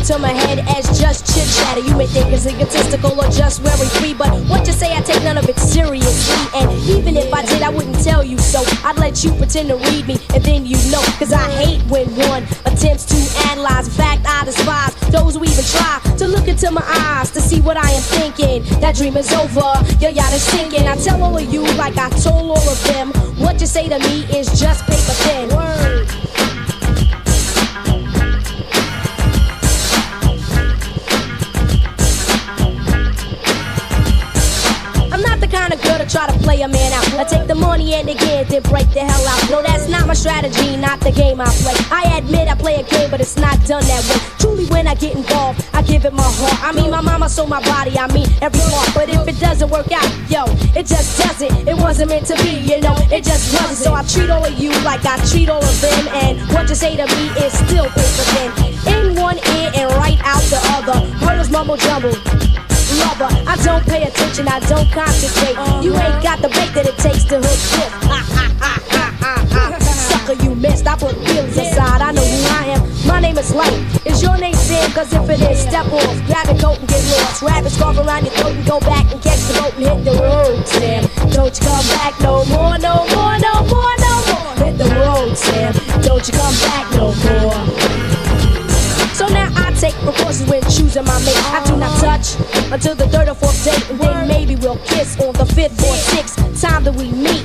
to my head as just chit chatter. You may think it's egotistical or just very free, but what you say, I take none of it seriously. And even if I did, I wouldn't tell you so. I'd let you pretend to read me, and then you know. Cause I hate when one attempts to analyze. In fact, I despise those who even try to look into my eyes to see what I am thinking. That dream is over, your yacht is sinking. I tell all of you like I told all of them. What you say to me is just paper thin. Word. Girl to try to play a man out. I take the money and again then break the hell out. No, that's not my strategy, not the game I play. I admit I play a game, but it's not done that way. Truly, when I get involved, I give it my heart. I mean, my mama sold my body, I mean every part. But if it doesn't work out, yo, it just doesn't. It wasn't meant to be, you know, it just wasn't. So I treat all of you like I treat all of them. And what you say to me is still paper thin. In one ear and right out the other. Hurdles mumble jumble. Lover, I don't pay attention, I don't concentrate. You ain't got the bait that it takes to hook this. Sucker, you missed. I put feelings aside, I know who I am. My name is Light. Is your name Sam? Cause if it is, step off, grab your coat and get lost. Wrap it, scarf around your throat and go back and catch the boat and hit the road, Sam. Don't you come back no more, no more, no more, no more. Hit the road, Sam. Don't you come back no more. So now I take precautions when choosing my mate. I do not touch until the third or fourth date, and then maybe we'll kiss on the fifth or sixth time that we meet.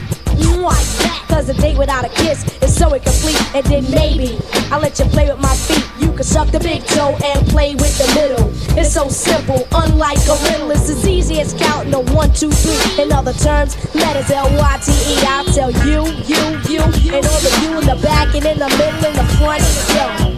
Like that, cause a date without a kiss is so incomplete. And then maybe I'll let you play with my feet. You can suck the big toe and play with the middle. It's so simple, unlike a riddle. It's as easy as counting a 1, 2, 3. In other terms, letters L-Y-T-E. I'll tell you, and all of you in the back and in the middle and the front. Yo.